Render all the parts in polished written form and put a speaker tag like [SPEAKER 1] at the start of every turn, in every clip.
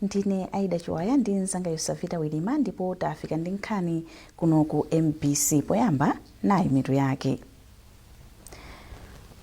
[SPEAKER 1] ndine Aida Chiwaya ndi nzanga Yosafita Wilima ndipo tafika ndi nkhani kuno ku MBC. Poyamba nayi mitu yake.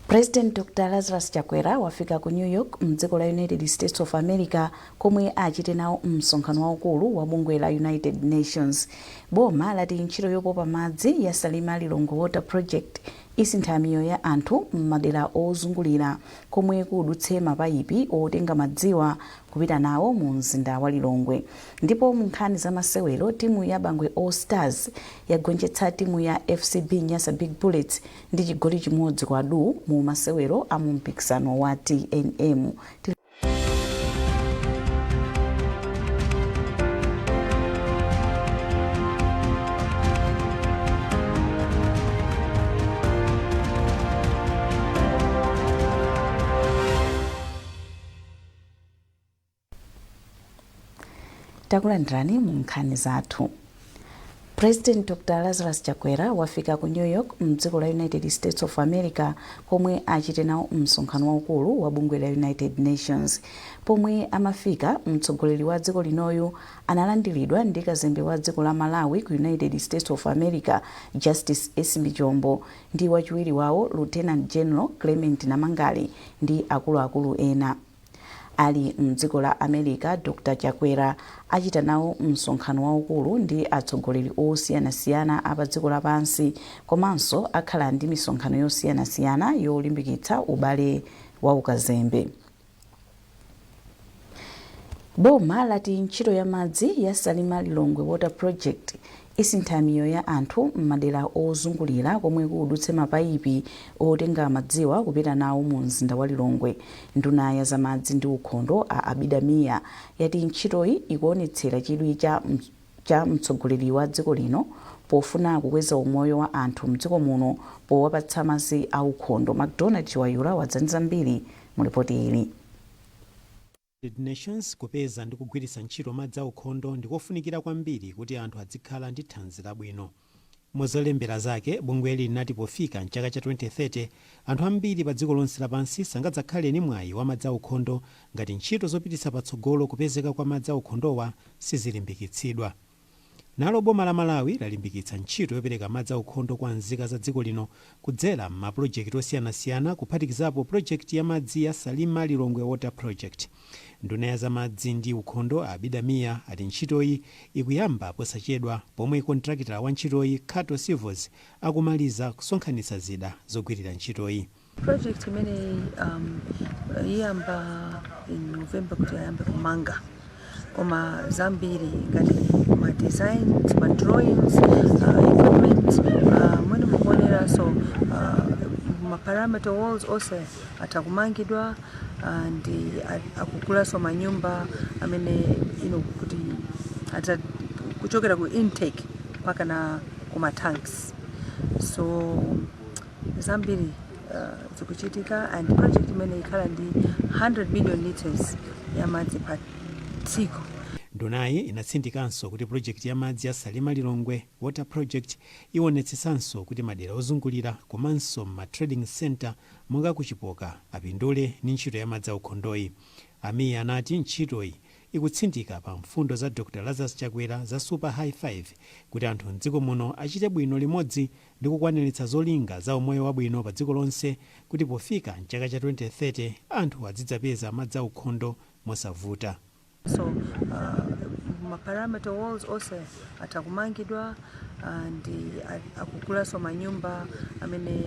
[SPEAKER 1] President Dr. Lazarus Chakwera wafika ku New York mdziko la United States of America komwe achite nawo msonkhano waukulu wa bungwe la United Nations. Boma lati ntchito yopopa madzi ya Salima Lilongwe Water Project isintha miyoyo ya anthu m'madera ozungulira komwe kudutse mapayipi otenga madziwa kupita nawo mu mzinda wa Lilongwe. Ndipo mu nkhani za masewero timu ya Bangwe All Stars yagonjetsa timu ya FCB Nyasa Big Bullets ndi chigoli chimodzi kwa du mu masewero a mu mpikisano wa TNM. Takulandirani mu nkhani zathu. President Dr. Lazarus Chakwera wafika ku New York mdziko la United States of America komwe achite nawo msonkhano waukulu wa bungwe la United Nations. Pomwe amafika mtsogoleri wa dziko linoyo analandiridwa ndi kazembe wa dziko la Malawi ku United States of America Justice Esimbi Chombo ndi wachiwiri wawo Lieutenant General Clement Namangali ndi akuluakulu ena. Ali mdziko la America, Dr. Chakwera achita nawo msonkhano waukulu ndi atsogoleri osiyanasiyana apa dziko lapansi komanso akhala ndi misonkhano yosiyanasiyana yolimbikitsa ubale wa ukazembe. Boma lati ntchito ya madzi ya Salima Lilongwe Water Project isintha miyoyo ya anthu m'madera ozungulira komwe kudutse mapayipi otenga madziwa kupita nawo mu mzinda wa Lilongwe. Nduna ya zamadzi ndi ukhondo a Abidamiya yati ntchitoyi ikuonetsera chidwi cha mtsogoleri wa dziko lino pofuna kukweza umoyo wa anthu mdziko muno powapatsa madzi a ukhondo. McDonald Chiwayula wadzanza mbiri mu ripoti ili.
[SPEAKER 2] Nations kupeza ndi kugwiritsa ntchito madzi a ukhondo ndikofunikira kwambiri kuti anthu adzikhala ndi thanzi labwino. Mozolembera zake bungweli linati pofika mchaka cha 2030 anthu ambiri pa dziko lonse lapansi sangadzakhale ni mwayi wa madzi a ukhondo ngati ntchito zopititsa patsogolo kupezeka kwa madzi a ukhondowa sizilimbikitsidwa. Nalo boma la Malawi lalimbikitsa ntchito yopereka madzi a ukhondo kwa nzika za dziko lino kudzera m'mapulojekiti osiyanasiyana kuphatikizapo project ya madzi ya Salima Lilongwe Water Project. Nduna ya zamadzi ndi ukhondo Abidamiya ati ntchitoyi ikuyamba posachedwa pomwe kontrakitala wa ntchitoyi Kato Civils akumaliza kusonkhanitsa zida zogwirira ntchitoyi.
[SPEAKER 3] Project imene iyamba in November kuti ayambe kumanga koma zambiri ngati ma designs, ma drawings, equipment, mwene mukuonera so ma parameter walls ose atakumangidwa ndi akugulaso manyumba amene kuti ata kuchokera ku intake mpaka na kuma tanks. So zambiri zikuchitika and project imene ikhala ndi 100 million liters ya madzi pa tsiku.
[SPEAKER 2] Ndunayi inatsindikanso kuti project ya madzi ya Salima Lilongwe Water Project iwonetsesanso kuti madera ozungulira komanso ma trading center monga kuchipoka apindule ni ntchito ya madzi a ukhondoyi. Amiya anati ntchitoyi ikutsindika pa mfundo za Dr. Lazarus Chakwera za Super High 5 kuti anthu mdziko muno achite bwino limodzi ndi kukwaniritsa zolinga za umoyo wabwino pa dziko lonse kuti pofika mchaka cha 2030 anthu azidzapeza madzi a ukhondo mosavuta.
[SPEAKER 3] So ma parameter walls ose atakumangidwa ndi akugulaso manyumba amene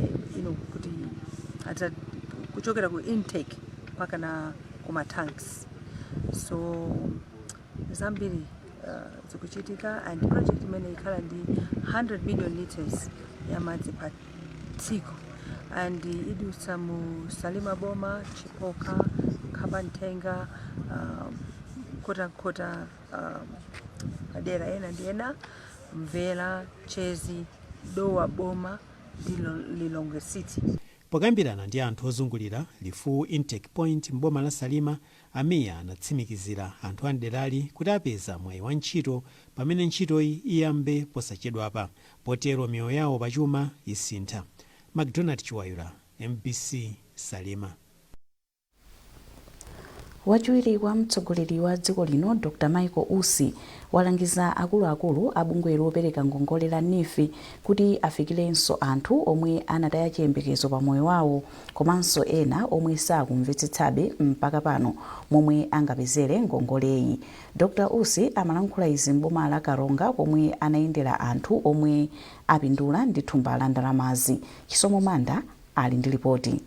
[SPEAKER 3] kuti ata kuchokera ku intake mpaka na kuma tanks. So zambiri zikuchitika and project imene ikhala ndi 100 million liters ya madzi pa tsiku and idutsa mu Salima Boma, Chipoka, Kabantenga, kota madera ena ndi ena, Mvela, Chezi, Dowa Boma ndi Lilongwe City.
[SPEAKER 2] Pokambirana ndi anthu ozungulira lifu intake point mboma la Salima, Amiya anatsimikizira anthu anderali kuti apeza mwayi wa ntchito pamene ntchitoyi iyambe posachedwapa potero miyoyo yawo pachuma isintha. McDonald Chiwayula, MBC Salima.
[SPEAKER 1] wachiwiri kwa mtsogoleri wa dziko lino Dr Michael Usi walangiza akuluakulu a bungwe lopereka ngongole la NIFI kuti afikirenso anthu omwe anataya chiyembekezo pa moyo wawo komanso ena omwe sakumvetsetsabe mpaka pano momwe angapezere ngongoleyi. Dr Usi amalankhula izi mboma la Karonga komwe anayendera anthu omwe apindula ndi thumba la ndalamazi. Chisomo Manda ali ndi ripoti.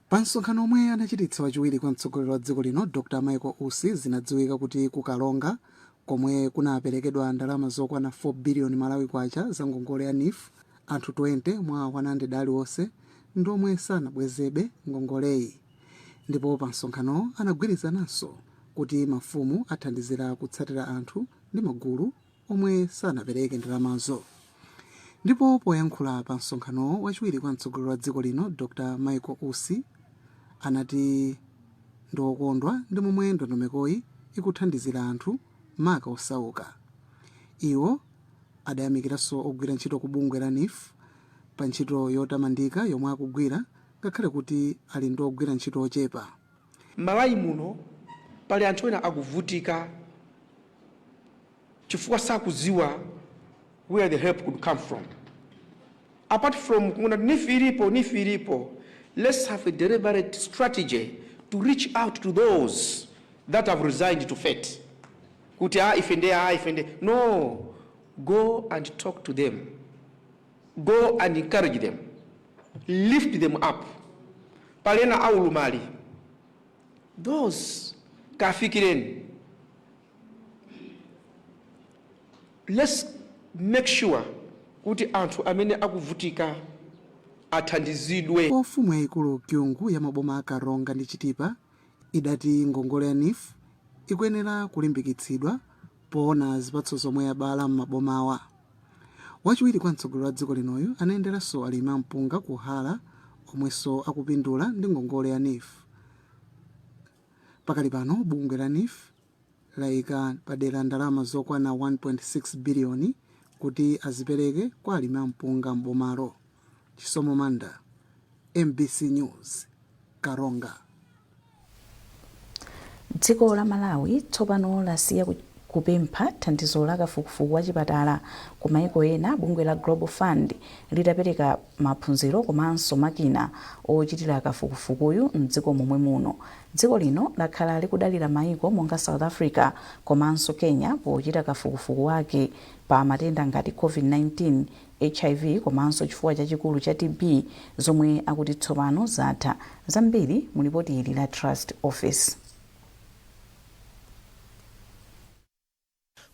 [SPEAKER 4] Pa msonkhano omwe anachititsa wachiwiri kwa mtsogoleri wa dziko lino Dr Michael Usi zinadziwika kuti ku Kalonga komwe kunaperekedwa ndalama zokwana 4 billion Malawi kwacha za ngongole ya NIF, anthu 20 mwa 100 aliwonse ndomwe sanabwezebe ngongoleyi. Ndipo pa msonkhano anagwirizananso kuti mafumu athandizira kutsatira anthu ndi magulu omwe sanapereke ndalamazo. Ndipo poyankhula pa msonkhano wachiwiri kwa mtsogoleri wa dziko lino Dr Michael Usi anati ndokondwa ndi momwe ndondomekoyi ikuthandizira anthu maka osauka. Iwo adayamikiranso ogwira ntchito ku bungwe la NIF pa ntchito yotamandika yomwe akugwira ngakhale kuti ali ndi ogwira ntchito ochepa.
[SPEAKER 5] Malawi muno pali anthu ena akuvutika chifukwa sakuziwa where the help could come from. Apart from kuna NIF ilipo, let's have a deliberate strategy to reach out to those that have resigned to fate. Kuti ifende. No, go and talk to them. Go and encourage them. Lift them up. Palena aulumali. Those kafikiren. Let's make sure kuti anthu amene akuvutika athandizidwe.
[SPEAKER 4] Ofumu yaikulu Kyungu ya maboma a Karonga ndi Chitipa idati ngongole ya NIF ikuyenera kulimbikitsidwa poona zipatso zomwe yabala m'mabomawa. Wachiwiri kwa mtsogoleri wa dziko linoyo anayenderanso alimi ampunga kuhala omwenso akupindula ndi ngongole ya NIF. Pakali pano bungwe la NIF layika padera ndalama zokwana 1.6 biliyoni kuti azipereke kwa alimi ampunga mbomalo. Chisomo Manda, MBC News, Karonga.
[SPEAKER 1] Dziko la Malawi tsopano lasiya kupempha thandizo la kafukufuku wa chipatala ku maiko ena. Bungwe la Global Fund litapereka maphunziro komanso makina ochitira kafukufukuyu mdziko momwe muno. Dziko lino lakhala likudalira maiko monga South Africa komanso Kenya pochita kafukufuku wake pa matenda ngati COVID-19, HIV komanso chifukwa chachikulu cha TB zomwe akuti tsopano zatha. Zambiri mu ripoti ili la Trust Office.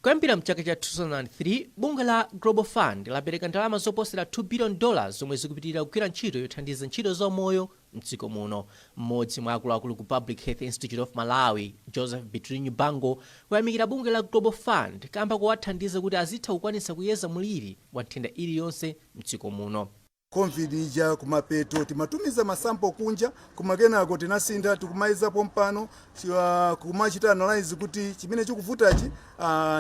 [SPEAKER 6] Kuyambira mchaka cha 2003, bungwe la Global Fund lapereka ndalama zoposera $2 billion zomwe zikupitirira kugwira ntchito yothandiza ntchito za umoyo mdziko muno. Mmodzi mwa akuluakulu ku Public Health Institute of Malawi, Joseph Bitrinyu Bango, wayamikira bungwe la Global Fund kamba kuwathandiza kuti azitha kukwanisa kuyeza muliri wa nthenda iliyonse mdziko muno.
[SPEAKER 7] COVID ija kumapeto timatumiza masampo kunja kumakenako tinasinda tikumaiza pompano kumachita analyze kuti chimene chikuvutachi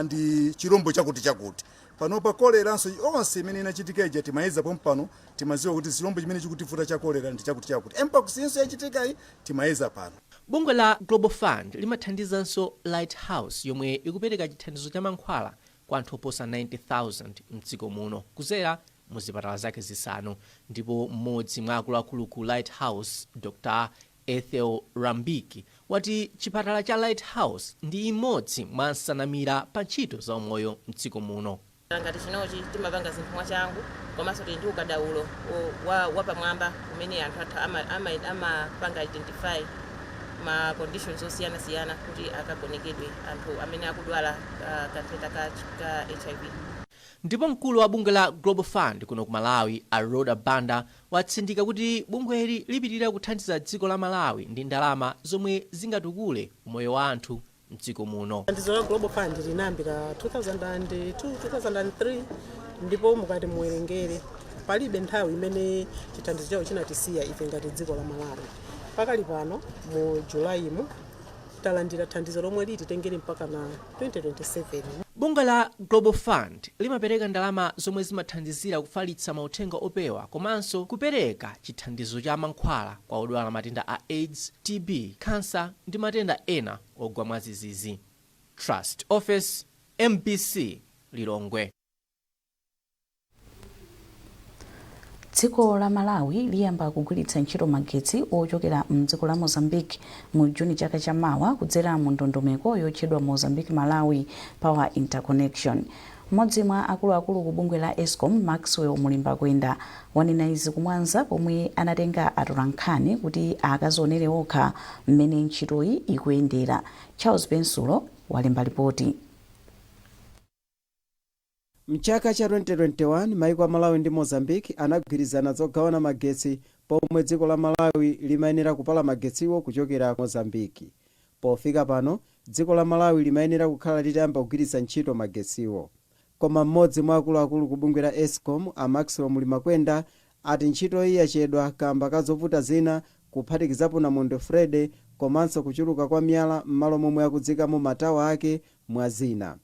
[SPEAKER 7] ndi chirombo chakuti pano pa kolera onse imene inachitikeja timaiza pompano timaziwa kuti chirombo chimene chikutivuta cha kolera ndi chakuti mpox yenso yachitikayi timaiza pano.
[SPEAKER 6] Bungwe la Global Fund limathandizanso Lighthouse yomwe ikupereka chithandizo cha mankhwala kwa anthu oposa 90,000 mdziko muno kudzera muzipatala zake zisanu. Ndipo mmodzi mwa akuluakulu ku Lighthouse, Dr Ethel Rambiki, wati chipatala cha Lighthouse ndi imodzi mwa nsanamira pa ntchito za umoyo mdziko muno.
[SPEAKER 8] Ngati chinochi timapanga zinthu mwachangu komanso tili ndi ukadaulo wapamwamba umene anthu amapanga identify ma conditions osiyana kuti akagonekedwe anthu amene akudwala katheta ka HIV.
[SPEAKER 6] Ndipo mkulu wa bungwe la Global Fund kuno ku Malawi, Aroda Banda, watsindika kuti bungweli lipitirira kuthandiza dziko la Malawi ndi ndalama zomwe zingatukule umoyo wa anthu mdziko muno.
[SPEAKER 9] Thandizo la Global Fund linayambira 2002 2003 ndipo mukati muwerengere palibe nthawi imene chithandizo chawo chinatisiya ife ngati dziko la Malawi. Pakali pano mu Julaimu talandira thandizo lomwe lititengere mpaka na 2027.
[SPEAKER 6] Bungwe la Global Fund limapereka ndalama zomwe zimathandizira kufalitsa mauthenga opewa komanso kupereka chithandizo cha mankhwala kwa odwala matenda a AIDS, TB, kansa ndi matenda ena ogwa mwazizizi. Trust Office, MBC, Lilongwe.
[SPEAKER 1] Dziko la Malawi liyamba kugwiritsa ntchito magetsi ochokera mdziko la Mozambique mu Juni chaka chamawa kudzera mu ndondomeko yotchedwa Mozambique Malawi Power Interconnection. Mmodzi mwa akuluakulu ku bungwe la Eskom, Maxwell Mulimba Kwenda, wanena izi kumwanza pomwe anatenga atola nkhani kuti akazionere okha mmene ntchitoyi ikuyendera. Charles Bensulo walemba ripoti.
[SPEAKER 10] Mchaka cha 2021 maiko a Malawi ndi Mozambique anagwirizana zogawana magetsi pomwe dziko la Malawi limayenera kupala magetsiwo kuchokera Mozambique. Pofika pano dziko la Malawi limayenera kukhala litayamba kugwiritsa ntchito magetsiwo. Koma mmodzi mwa akuluakulu ku bungwe la Eskom, a Maxwell Mulimba Kwenda, ati ntchito iyi yachedwa kamba kazovuta zina kuphatikizapo Namondo Frede komanso kuchuluka kwa miyala m'malo momwe akudzikamo matawa ake mwa zina.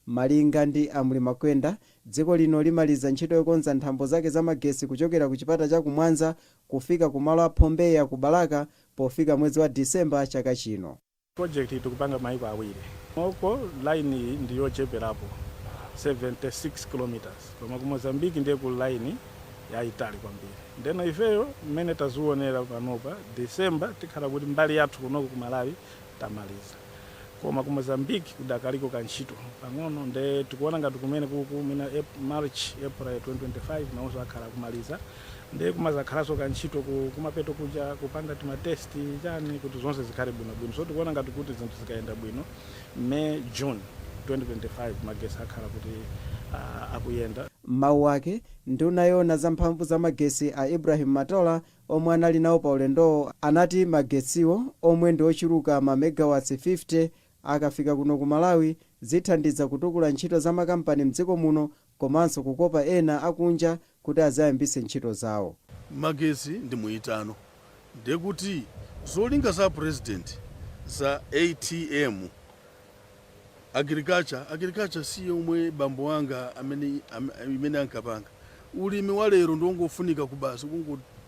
[SPEAKER 10] Malinga ndi a Mulimba Kwenda, dziko lino limaliza ntchito yokonza nthambo zake za magesi kuchokera ku chipata cha kumwanza kufika ku malo a Phombeya ku Balaka pofika mwezi wa Disemba chaka chino.
[SPEAKER 11] Project itukupanga maiko awiri. Oko line ndiyo cheperapo 76 kilometers. Koma ku Mozambique ndiye ku line ya Itali kwambiri. Ndena ifeyo mmene tazuonera panopa Disemba tikhala kuti mbali yathu kunoko ku Malawi tamaliza. Koma ku Mozambique kudakaliko kanchito pang'ono nde tikuona ngati kumene kumina March April 2025 naonso akhala kumaliza nde kumazakhalanso kanchito kumapeto kuja kupanga tima test chani kuti zonse zikhale bwino. So tikuona ngati kuti zinthu zikaenda bwino May June 2025 magesi akhala kuti akuyenda.
[SPEAKER 10] Mawu ake nduna yona za mphamvu za magesi a Ibrahim Matola omwe anali nawo pa ulendowo anati magetsiwo omwe ndi ochuluka ma megawatts 50 akafika kuno ku Malawi zithandiza kutukula ntchito za makampani mdziko muno komanso kukopa ena akunja kuti azayambise ntchito zawo.
[SPEAKER 12] Magesi ndi muitano ndekuti zolinga za president za ATM agriculture si yomwe bambo wanga amene ankapanga. Ulimi wa lero ndongofunika kubasi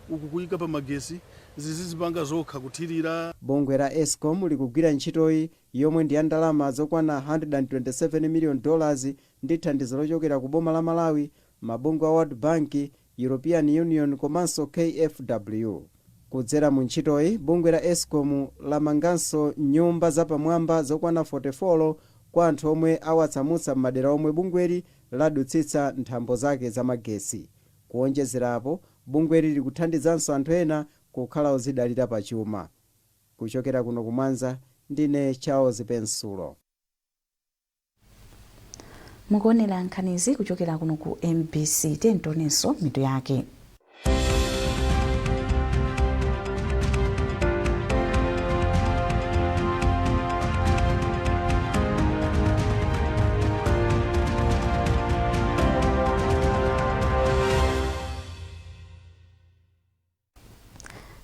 [SPEAKER 12] ukukuyika pa magesi zizipanga zokha kuthirira.
[SPEAKER 10] Bungwe la Eskom likugwira ntchitoyi yomwe ndi ya ndalama zokwana $127 million ndi thandizo lochokera ku boma la Malawi, mabungwe a World Bank, European Union komanso KfW. Kudzera mu ntchitoyi bungwe la Eskom lamanganso nyumba zapamwamba zokwana 44 kwa anthu omwe awatsamutsa m'madera omwe bungweli ladutsitsa nthambo zake za magesi. Kuonjezerapo bungweli likuthandizanso anthu ena kukhala ozidalira pachuma. Kuchokera kuno kumwanza ndine Charles Bensulo.
[SPEAKER 1] Mukuonera nkhanizi kuchokera kuno ku MBC tentoneso mitu yake.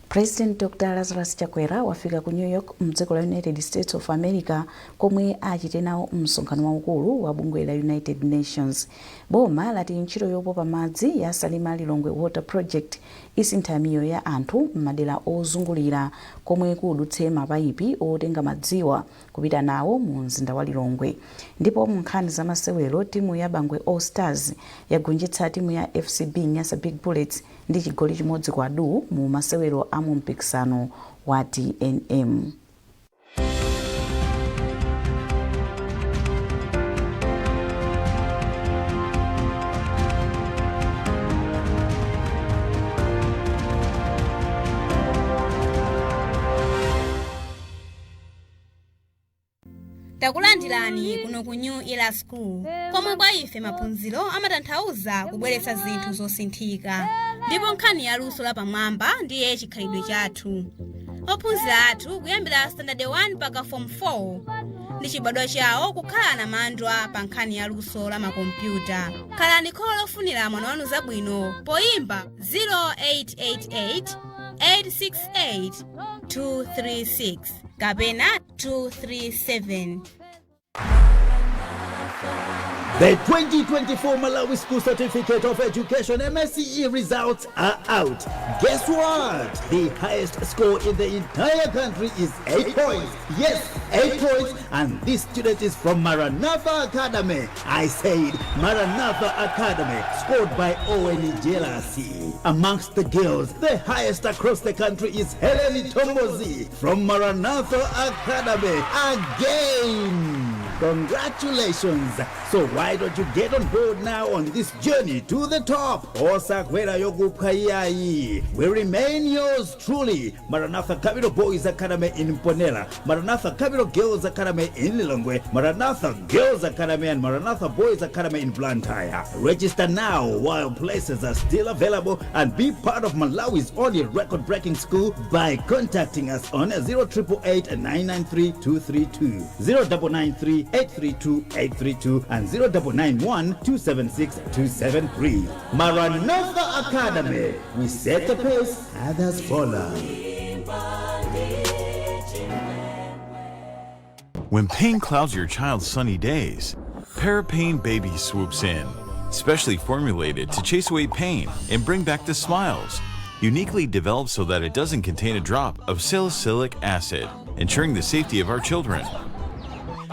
[SPEAKER 1] President Dr. Lazarus Chakwera wafika ku New York mdziko la United States of America komwe achite nawo msonkhano waukulu wa bungwe la United Nations. Boma lati ntchito yopopa madzi ya Salima Lilongwe Water Project isintha miyo ya anthu m'madera ozungulira komwe kudutse mapayipi otenga madziwa kupita nawo mu mzinda wa Lilongwe. Ndipo mu nkhani za masewero timu ya Bangwe All Stars yagonjetsa timu ya FCB Nyasa Big Bullets ndi chigoli chimodzi kwa du mu masewero a mu mpikisano wa TNM.
[SPEAKER 13] Takulandirani kuno ku New Era School komwe kwa ife maphunziro amatanthauza kubweretsa zinthu zosinthika ndipo nkhani ya luso la pamwamba ndiye chikhalidwe chathu. Ophunzira athu kuyambira standard 1 mpaka form 4 ndi chibadwa chawo kukhala na mandwa pa nkhani ya luso la makompyuta. Khalani kholo lofunira mwana wanu zabwino poyimba 0888 868 236 kapena 237.
[SPEAKER 14] The 2024 Malawi School Certificate of Education MSCE results are out. Guess what? The highest score in the entire country is 8 points. Yes, 8 points. And this student is from Maranatha Academy. I said Maranatha Academy, scored by Owen Jelasi. Amongst the girls, the highest across the country is Helen Tombozi from Maranatha Academy. Again. Congratulations! So why don't you get on board now on this journey to the top? Osakwera Yogupayai will remain yours truly. Maranatha Capital Boys Academy in Ponela, Maranatha Capital Girls Academy in Lilongwe, Maranatha Girls Academy and Maranatha Boys Academy in Blantyre. Register now while places are still available and be part of Malawi's only record-breaking school by contacting us on 0888 993 232, 0993 832 832 and 0991 276 273. Maranatha Academy. We set the pace, others follow.
[SPEAKER 15] When pain clouds your child's sunny days, Parapain Baby swoops in, specially formulated to chase away pain and bring back the smiles. Uniquely developed so that it doesn't contain a drop of salicylic acid, ensuring the safety of our children.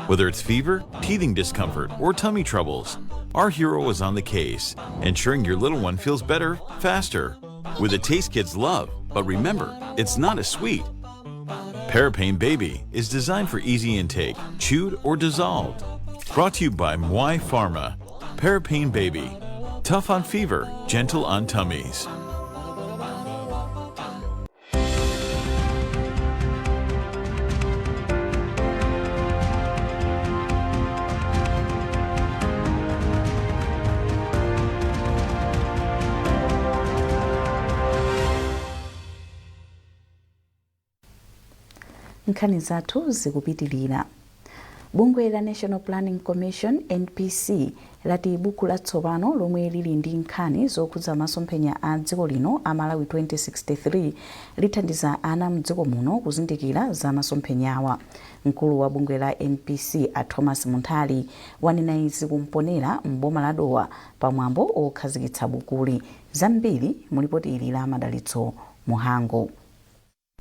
[SPEAKER 15] Whether it's fever, teething discomfort, or tummy troubles, our hero is on the case, ensuring your little one feels better, faster, with a taste kids love. But remember, it's not a sweet. Parapain Baby is designed for easy intake, chewed or dissolved. Brought to you by Mwai Pharma. Parapain Baby, tough on fever, gentle on tummies.
[SPEAKER 1] Nkhani zathu zikupitilira. Bungwe la National Planning Commission NPC lati buku latsopano lomwe lili ndi nkhani zokhudza masomphenya a dziko lino a Malawi 2063 lithandiza ana mdziko muno kuzindikira za masomphenyawa. Mkulu wa bungwe la NPC a Thomas Munthali wanena izi kumponera mboma la Dowa pamwambo okhazikitsa bukuli. Zambiri mulipoti ili la Madalitso Muhango.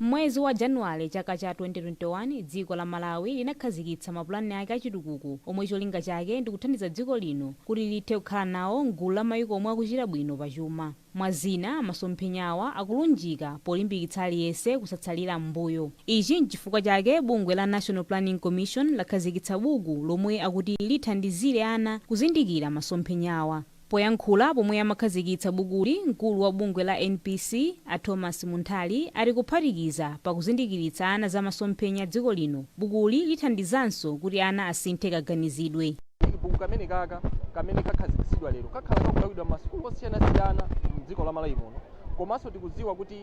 [SPEAKER 16] Mwezi wa Januwale chaka cha 2021 dziko la Malawi linakhazikitsa mapulani ake achitukuko omwe cholinga chake ndi kuthandiza dziko lino kuti lithe kukhala nawo mgulu la mayiko omwe akuchita bwino pachuma. Mwazina masomphenyawa akulunjika polimbikitsa aliyense kusatsalira m'mbuyo. Ichi n'chifukwa chake bungwe la National Planning Commission lakhazikitsa buku lomwe akuti lithandizire ana kuzindikira masomphenyawa. Poyankhula pomwe amakhazikitsa bukuli, mkulu wa bungwe la NPC a Thomas Munthali ari kuphatikiza pakuzindikiritsa ana za masomphenya dziko lino. Bukuli lithandizanso kuti ana asinthe kaganizidwe.
[SPEAKER 17] Buku kamene kakhazikitsidwa lero kakhala kakugawidwa masukulu osiyana-siyana m'dziko la Malawi muno. Komanso tikudziwa kuti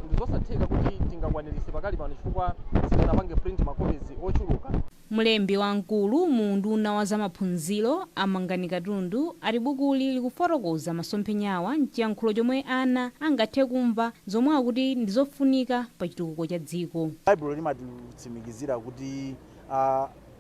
[SPEAKER 17] ndizosatheka kuti tingakwaniritse pakali pano chifukwa sitinapange print makopies ochuluka.
[SPEAKER 16] Mulembi wamkulu mu nduna wa zamaphunziro Amangani Katundu ari bukuli likufotokoza masomphenyawa m'chiyankhulo chomwe ana angathe kumva zomwe akuti ndizofunika pa chitukuko cha dziko.
[SPEAKER 18] Baibulo limatitsimikizira kuti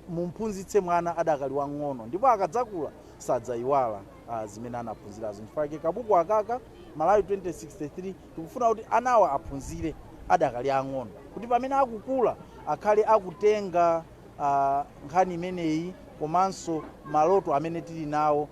[SPEAKER 18] mumphunzitse mwana adakali wang'ono ndipo akadzakula sadzayiwala zimene anaphunzirazo. Chifukwa kabuku akaka Malawi 2063 tikufuna kuti anawa aphunzire adakali ang'ono kuti pamene akukula akhale akutenga nkhani imeneyi komanso maloto amene tili nawo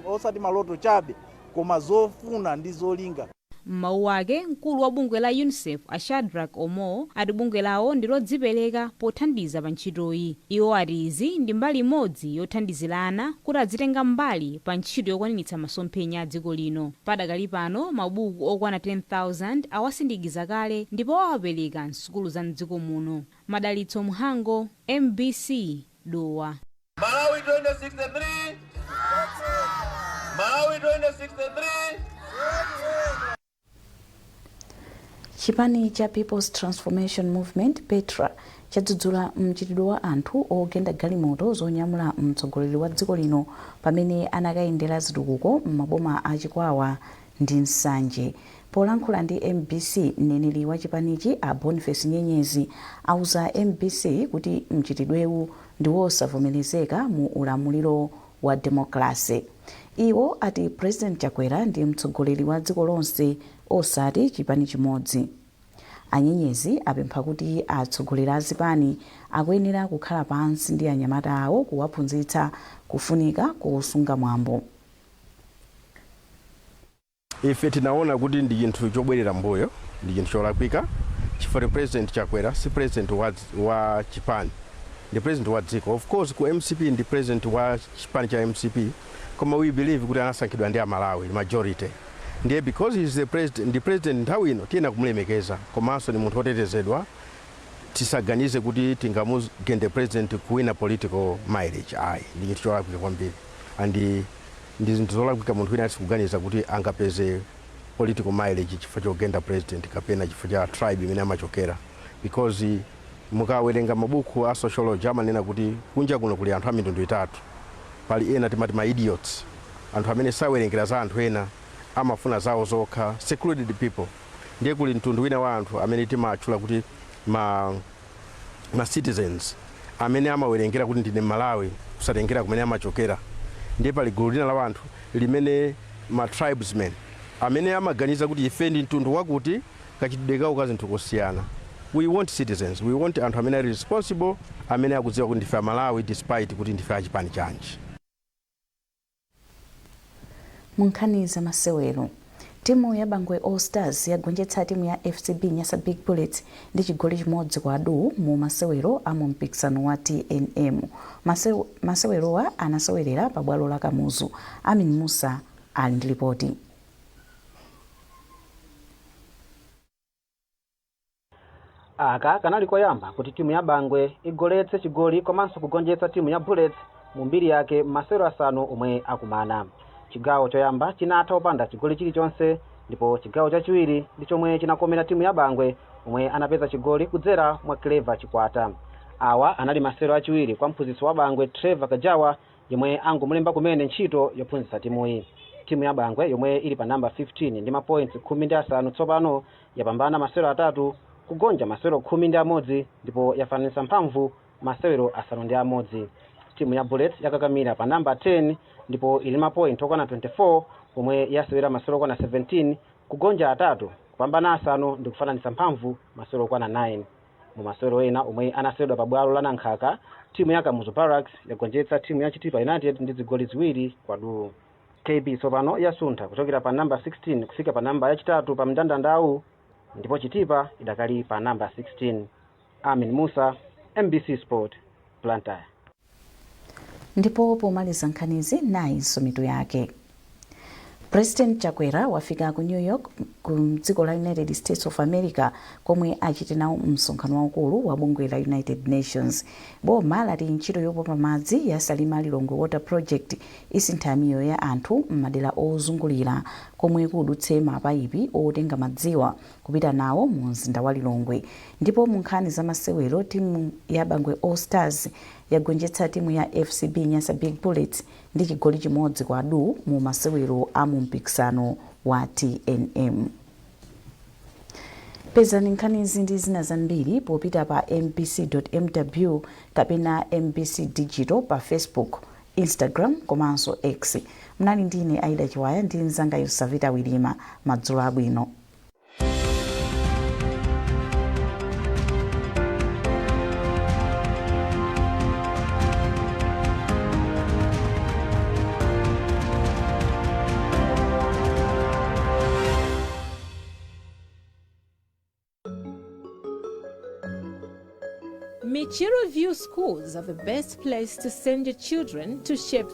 [SPEAKER 18] osati maloto chabe koma zofuna ndi zolinga.
[SPEAKER 16] M'mawu ake mkulu wa bungwe la UNICEF a Shadrack Omo ati bungwe lawo ndilodzipereka pothandiza pa ntchitoyi. Iwo ati izi ndi mbali imodzi yothandizirana kuti azitenga mbali pa ntchito yokwaniritsa masomphenya a dziko lino. Padakali pano mabuku okwana 10,000 awasindikiza kale ndipo awapereka m'sukulu za mdziko muno. Madalitso Muhango, MBC Dowa.
[SPEAKER 19] Malawi 2063. Malawi 2063.
[SPEAKER 1] Chipani cha People's Transformation Movement Petra chadzudzula mchitidwe wa anthu ogenda galimoto zonyamula mtsogoleri wa dziko lino pamene anakayendera zitukuko m'maboma a Chikwawa ndi Nsanje. Polankhula ndi MBC, mneneri wa chipanichi a Boniface Nyenyezi auza MBC kuti mchitidwewu ndi wosavomerezeka mu ulamuliro wa demokrasi. Iwo ati President Chakwera ndi mtsogoleri wa dziko lonse osati chipani chimodzi. Anyenyezi apempha kuti atsogoleri a zipani akuyenera kukhala pansi ndi anyamata awo kuwaphunzitsa kufunika kusunga mwambo.
[SPEAKER 20] Ife tinaona kuti ndi chinthu chobwerera mbuyo, ndi chinthu cholakwika chifukwa President Chakwera si president wa chipani, ndi president wa dziko. Of course ku MCP ndi president wa chipani cha MCP, koma we believe kuti anasankhidwa ndi Amalawi majority. Ndiye because he is the president, ndi president nthawi ino tiyena kumulemekeza, komanso ni munthu otetezedwa, tisaganize kuti tingamugende president kuwina political mileage. Ayi, ndi chinthu cholakwika kwambiri. Andi ndi zinthu zolakwika munthu wina asikuganiza kuti angapeze political mileage chifukwa chogenda president kapena chifukwa cha tribe imene amachokera. Because mukawerenga mabuku a sociology amanena kuti kunja kuno kuli anthu a mitundu itatu. Pali ena timati ma idiots, anthu amene sawerengera za anthu ena, amafuna zawo zokha, secluded people. Ndiye kuli mtundu wina wa anthu amene timatchula kuti ma citizens, amene amawerengera kuti ndine Malawi kusatengera kumene amachokera. Ndiye pali gulu lina la anthu limene ma tribesmen, amene amaganiza kuti ife ndi mtundu wakuti kachitidwe kawo ka zinthu kosiyana. We want citizens, we want anthu amene are responsible, amene akudziwa kuti ndife Malawi despite kuti ndife achipani chanji.
[SPEAKER 1] Munkhani za masewero, timu ya Bangwe All Stars yagonjetsa timu ya FCB Nyasa Big Bullets ndi chigoli chimodzi kwa adu mu masewero a mu mpikisano wa TNM. Masewerowa anasewerera pa bwalo la Kamuzu. Amin Musa ali ndi ripoti.
[SPEAKER 21] Aka kanali koyamba kuti timu ya Bangwe igoletse chigoli komanso kugonjetsa timu ya Bullets mu mbiri yake masewero asanu omwe akumana. Chigawo choyamba chinatha opanda chigoli chilichonse, ndipo chigawo chachiwiri ndi chomwe chinakomera timu ya Bangwe omwe anapeza chigoli kudzera mwa Clever Chikwata. Awa anali masewero achiwiri kwa mphunzitsi wa Bangwe Trevor Kajawa, yomwe angomulemba kumene ntchito yophunzitsa timuyi. Timu ya Bangwe yomwe ili pa namba 15 ndi mapoints 15 tsopano yapambana masewero atatu, kugonja masewero 11 ndipo yafananisa mphamvu masewero asanu ndi amodzi. Timu ya Bullets yakakamira pa namba 10 ndipo ili mapoint okwana 24 omwe yasewera masewero okwana 17, kugonja atatu, kupambana asanu ndi kufananisa mphamvu masewero okwana 9. Mu masewero ena omwe anasewedwa pa bwalo la Nankhaka, timu ya Kamuzu Barracks yagonjetsa timu ya Chitipa United ndi zigoli ziwiri kwa du. KB tsopano yasuntha kuchokera pa namba 16 kufika pa namba yachitatu pa mndandanda, ndipo Chitipa idakali pa namba 16. Amin Musa, MBC Sport, Blantyre.
[SPEAKER 1] Ndipo pomaliza nkhanizi nayinso mitu yake. President Chakwera wafika ku New York ku dziko la United States of America komwe achite nawo msonkhano waukulu wa bungwe la United Nations. Boma lati ntchito yopopa madzi ya Salima Lilongwe Water Project isintha miyoyo ya anthu m'madera ozungulira komwe kudutse mapayipi otenga madziwa kupita nawo mu mzinda wa Lilongwe. Ndipo mu nkhani za masewero, timu ya Bangwe All Stars yagonjetsa timu ya FCB Nyasa Big Bullets ndi chigoli chimodzi kwa adu mu masewero a mu mpikisano wa TNM. Pezani nkhanizi ndi zina zambiri popita pa mbc.mw kapena MBC Digital pa Facebook, Instagram komanso X. Mnali ndine Aida Chiwaya ndi mzanga Yosavita Wilima. Madzulo abwino.
[SPEAKER 22] Michiro View schools are the best place to send your children to shape